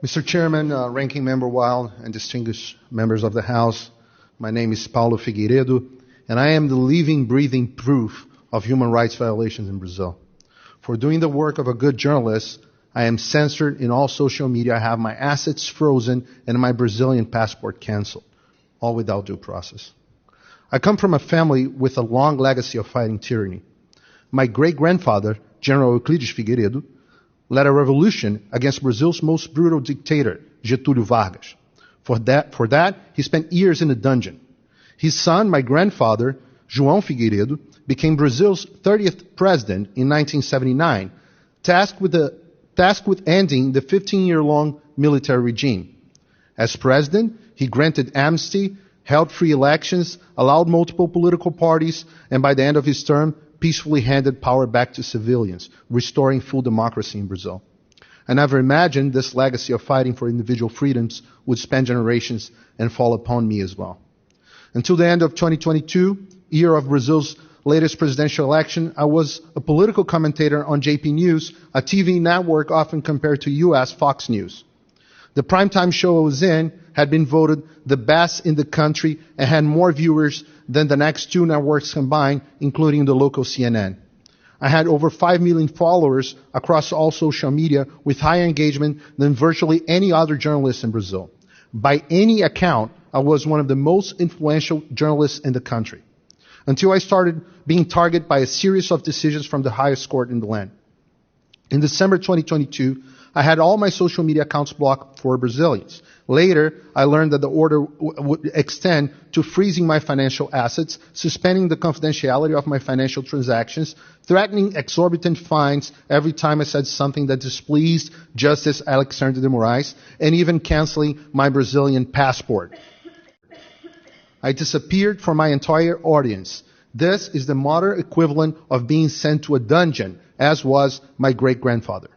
Mr. Chairman, Ranking Member Wild, and distinguished members of the House, my name is Paulo Figueiredo, and I am the living, breathing proof of human rights violations in Brazil. For doing the work of a good journalist, I am censored in all social media, I have my assets frozen, and my Brazilian passport canceled, all without due process. I come from a family with a long legacy of fighting tyranny. My great-grandfather, General Euclides Figueiredo, led a revolution against Brazil's most brutal dictator, Getúlio Vargas. For that, he spent years in a dungeon. His son, my grandfather, João Figueiredo, became Brazil's 30th president in 1979, tasked with ending the 15-year-long military regime. As president, he granted amnesty, held free elections, allowed multiple political parties, and by the end of his term, peacefully handed power back to civilians, restoring full democracy in Brazil. I never imagined this legacy of fighting for individual freedoms would span generations and fall upon me as well. Until the end of 2022, year of Brazil's latest presidential election, I was a political commentator on JP News, a TV network often compared to U.S. Fox News. The primetime show I was in had been voted the best in the country and had more viewers than the next two networks combined, including the local CNN. I had over 5 million followers across all social media with higher engagement than virtually any other journalist in Brazil. By any account, I was one of the most influential journalists in the country, until I started being targeted by a series of decisions from the highest court in the land. In December 2022, I had all my social media accounts blocked for Brazilians. Later, I learned that the order would extend to freezing my financial assets, suspending the confidentiality of my financial transactions, threatening exorbitant fines every time I said something that displeased Justice Alexandre de Moraes, and even canceling my Brazilian passport. I disappeared from my entire audience. This is the modern equivalent of being sent to a dungeon, as was my great-grandfather.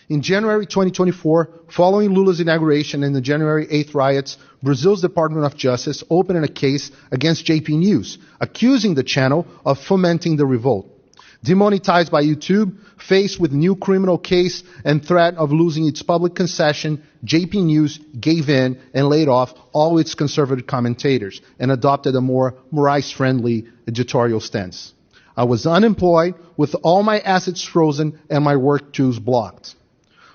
In January 2024, following Lula's inauguration and the January 8th riots, Brazil's Department of Justice opened a case against JP News, accusing the channel of fomenting the revolt. Demonetized by YouTube, faced with new criminal case and threat of losing its public concession, JP News gave in and laid off all its conservative commentators and adopted a more Moraes-friendly editorial stance. I was unemployed with all my assets frozen and my work tools blocked.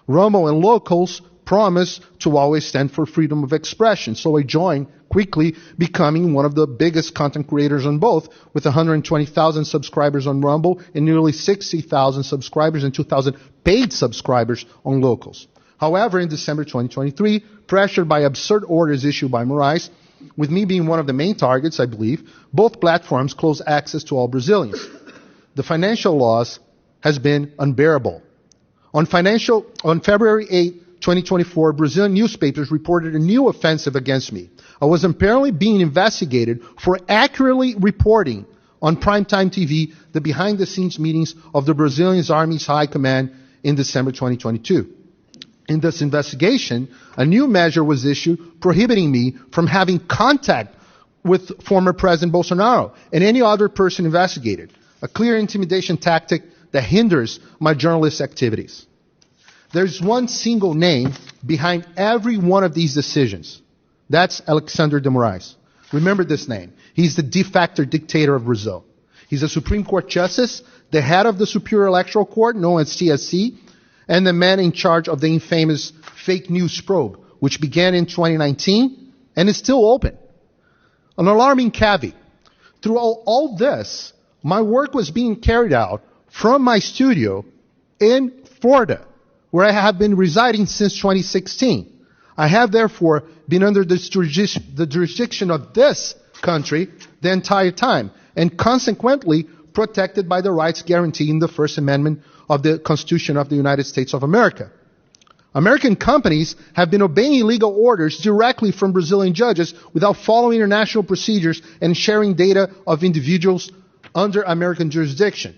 Rumble and locals promised to always stand for freedom of expression, so I joined, quickly becoming one of the biggest content creators on both, with 120,000 subscribers on Rumble and nearly 60,000 subscribers and 2,000 paid subscribers on locals. However, in December 2023, pressured by absurd orders issued by Moraes, with me being one of the main targets, I believe, both platforms closed access to all Brazilians. The financial loss has been unbearable. On February 8, 2024, Brazilian newspapers reported a new offensive against me. I was apparently being investigated for accurately reporting on primetime TV the behind-the-scenes meetings of the Brazilian Army's High Command in December 2022. In this investigation, a new measure was issued prohibiting me from having contact with former President Bolsonaro and any other person investigated, a clear intimidation tactic that hinders my journalist activities. There's one single name behind every one of these decisions. That's Alexandre de Moraes. Remember this name. He's the de facto dictator of Brazil. He's a Supreme Court justice, the head of the Superior Electoral Court, known as CSC, and the man in charge of the infamous fake news probe, which began in 2019 and is still open. An alarming caveat. Through all this, my work was being carried out from my studio in Florida, where I have been residing since 2016. I have therefore been under the jurisdiction of this country the entire time, and consequently protected by the rights guaranteed in the First Amendment of the Constitution of the United States of America. American companies have been obeying legal orders directly from Brazilian judges without following international procedures and sharing data of individuals under American jurisdiction.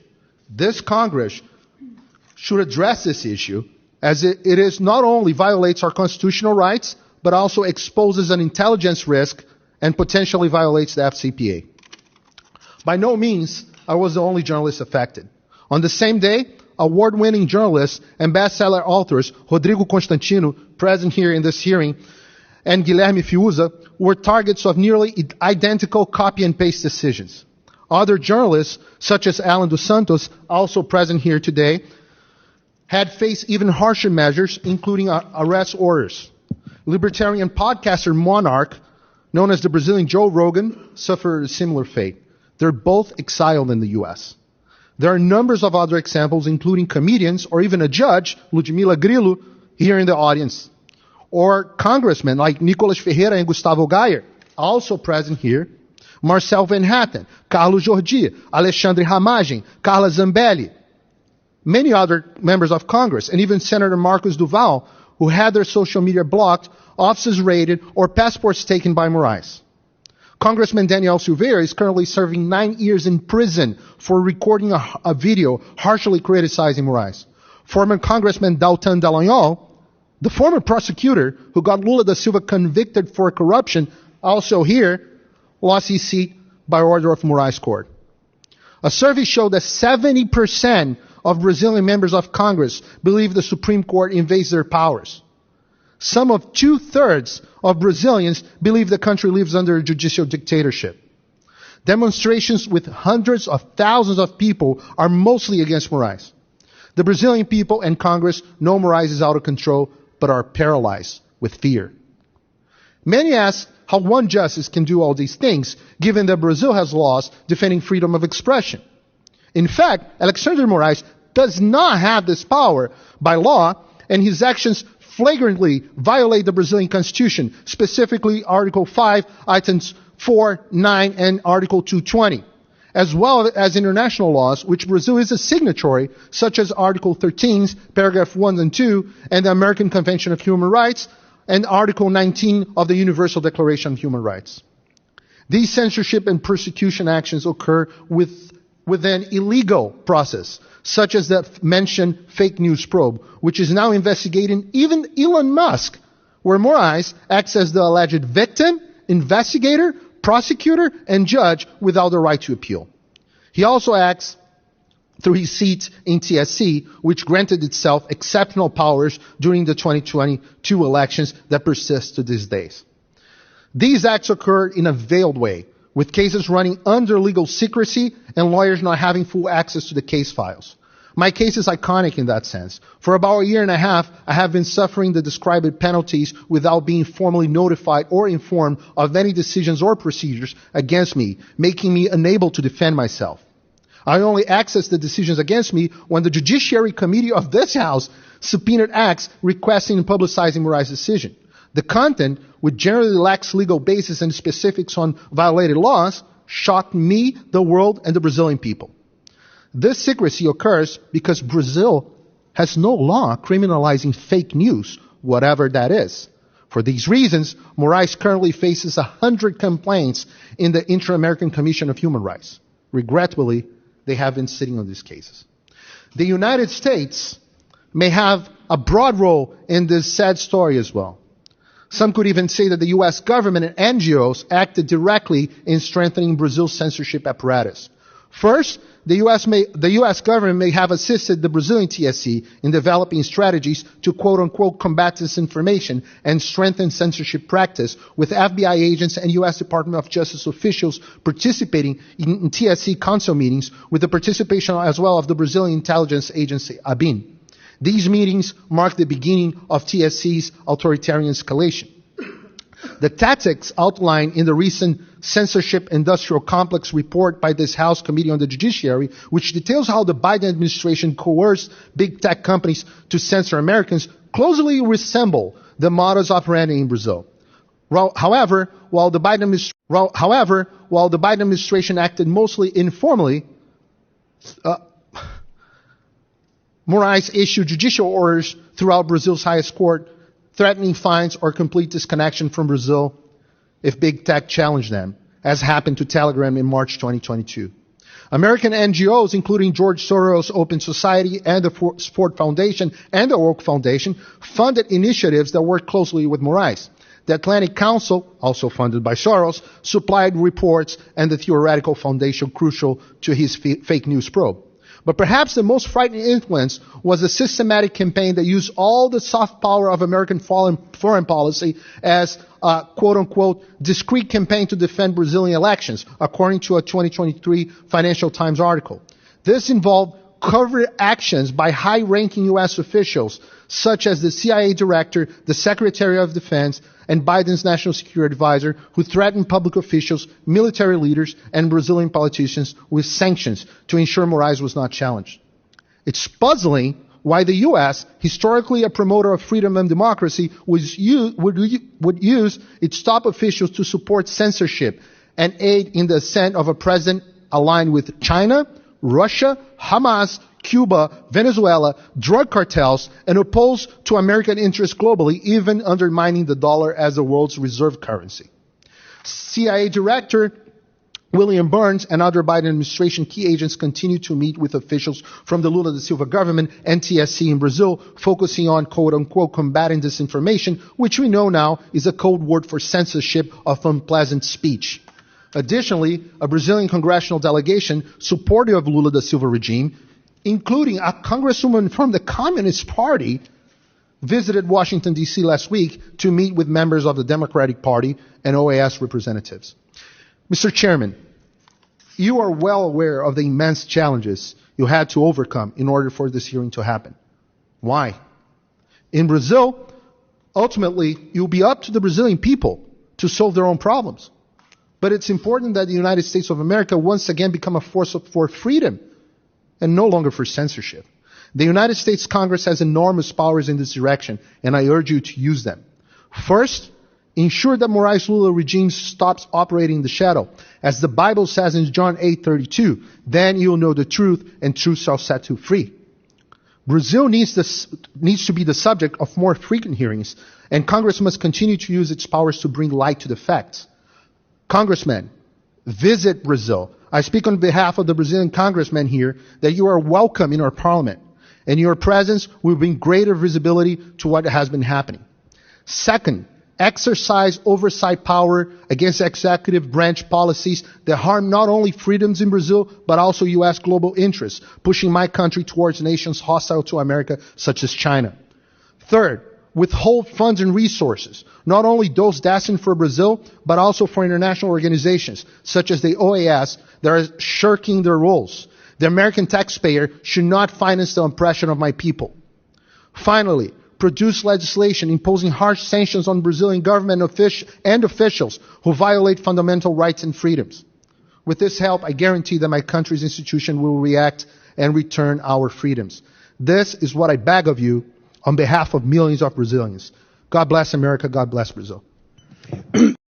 This Congress should address this issue, as it is not only violates our constitutional rights, but also exposes an intelligence risk and potentially violates the FCPA. By no means I was the only journalist affected. On the same day, award-winning journalists and bestseller authors Rodrigo Constantino, present here in this hearing, and Guilherme Fiuza were targets of nearly identical copy and paste decisions. Other journalists, such as Alan dos Santos, also present here today, had faced even harsher measures, including arrest orders. Libertarian podcaster Monarch, known as the Brazilian Joe Rogan, suffered a similar fate. They're both exiled in the U.S. There are numbers of other examples, including comedians or even a judge, Ludmila Grillo, here in the audience. Or congressmen like Nicolas Ferreira and Gustavo Gayer, also present here. Marcel Van Hatten, Carlos Jordi, Alexandre Ramagem, Carla Zambelli, many other members of Congress, and even Senator Marcos Duval, who had their social media blocked, offices raided, or passports taken by Moraes. Congressman Daniel Silveira is currently serving 9 years in prison for recording a video harshly criticizing Moraes. Former Congressman Dalton Dallagnol, the former prosecutor who got Lula da Silva convicted for corruption, also here, lost his seat by order of Moraes Court. A survey showed that 70% of Brazilian members of Congress believe the Supreme Court invades their powers. Some of 2/3 of Brazilians believe the country lives under a judicial dictatorship. Demonstrations with hundreds of thousands of people are mostly against Moraes. The Brazilian people and Congress know Moraes is out of control, but are paralyzed with fear. Many ask how one justice can do all these things, given that Brazil has laws defending freedom of expression. In fact, Alexandre Moraes does not have this power by law, and his actions flagrantly violate the Brazilian Constitution, specifically Article 5, Items 4, 9, and Article 220, as well as international laws, which Brazil is a signatory, such as Article 13, Paragraph 1 and 2, and the American Convention of Human Rights, and Article 19 of the Universal Declaration of Human Rights. These censorship and persecution actions occur with an illegal process, such as the mentioned fake news probe, which is now investigating even Elon Musk, where Moraes acts as the alleged victim, investigator, prosecutor, and judge without the right to appeal. He also acts through his seat in TSC, which granted itself exceptional powers during the 2022 elections that persist to these days. These acts occurred in a veiled way, with cases running under legal secrecy and lawyers not having full access to the case files. My case is iconic in that sense. For about a year and a half, I have been suffering the described penalties without being formally notified or informed of any decisions or procedures against me, making me unable to defend myself. I only accessed the decisions against me when the Judiciary Committee of this House subpoenaed acts requesting and publicizing Moraes' decision. The content, which generally lacks legal basis and specifics on violated laws, shocked me, the world, and the Brazilian people. This secrecy occurs because Brazil has no law criminalizing fake news, whatever that is. For these reasons, Moraes currently faces 100 complaints in the Inter-American Commission of Human Rights. Regrettably, they have been sitting on these cases. The United States may have a broad role in this sad story as well. Some could even say that the U.S. government and NGOs acted directly in strengthening Brazil's censorship apparatus. First, the U.S. government may have assisted the Brazilian TSC in developing strategies to quote-unquote combat disinformation and strengthen censorship practice, with FBI agents and U.S. Department of Justice officials participating in TSC council meetings, with the participation as well of the Brazilian intelligence agency, ABIN. These meetings mark the beginning of TSC's authoritarian escalation. The tactics outlined in the recent Censorship Industrial Complex report by this House Committee on the Judiciary, which details how the Biden administration coerced big tech companies to censor Americans, closely resemble the modus operandi in Brazil. However, while the Biden administration acted mostly informally, Moraes issued judicial orders throughout Brazil's highest court, threatening fines or complete disconnection from Brazil if big tech challenged them, as happened to Telegram in March 2022. American NGOs, including George Soros' Open Society and the Ford Foundation and the Oak Foundation, funded initiatives that worked closely with Moraes. The Atlantic Council, also funded by Soros, supplied reports and the theoretical foundation crucial to his fake news probe. But perhaps the most frightening influence was a systematic campaign that used all the soft power of American foreign policy as a quote-unquote discreet campaign to defend Brazilian elections, according to a 2023 Financial Times article. This involved covert actions by high-ranking U.S. officials, such as the CIA director, the Secretary of Defense, and Biden's national security advisor, who threatened public officials, military leaders, and Brazilian politicians with sanctions to ensure Moraes was not challenged. It's puzzling why the U.S., historically a promoter of freedom and democracy, would use its top officials to support censorship and aid in the ascent of a president aligned with China, Russia, Hamas, Cuba, Venezuela, drug cartels, and opposed to American interests globally, even undermining the dollar as the world's reserve currency. CIA Director William Burns and other Biden administration key agents continue to meet with officials from the Lula da Silva government and TSC in Brazil, focusing on quote-unquote combating disinformation, which we know now is a code word for censorship of unpleasant speech. Additionally, a Brazilian congressional delegation supportive of Lula da Silva regime, including a congresswoman from the Communist Party, visited Washington, D.C. last week to meet with members of the Democratic Party and OAS representatives. Mr. Chairman, you are well aware of the immense challenges you had to overcome in order for this hearing to happen. Why? In Brazil, ultimately, it will be up to the Brazilian people to solve their own problems. But it's important that the United States of America once again become a force for freedom and no longer for censorship. The United States Congress has enormous powers in this direction, and I urge you to use them. First, ensure that Moraes Lula regime stops operating in the shadow. As the Bible says in John 8:32, then you'll know the truth, and truth shall set you free. Brazil needs to be the subject of more frequent hearings, and Congress must continue to use its powers to bring light to the facts. Congressmen, visit Brazil. I speak on behalf of the Brazilian congressmen here that you are welcome in our parliament, and your presence will bring greater visibility to what has been happening. Second, exercise oversight power against executive branch policies that harm not only freedoms in Brazil, but also U.S. global interests, pushing my country towards nations hostile to America, such as China. Third, withhold funds and resources, not only those destined for Brazil, but also for international organizations, such as the OAS, that are shirking their roles. The American taxpayer should not finance the oppression of my people. Finally, produce legislation imposing harsh sanctions on Brazilian government and officials who violate fundamental rights and freedoms. With this help, I guarantee that my country's institution will react and return our freedoms. This is what I beg of you on behalf of millions of Brazilians. God bless America. God bless Brazil.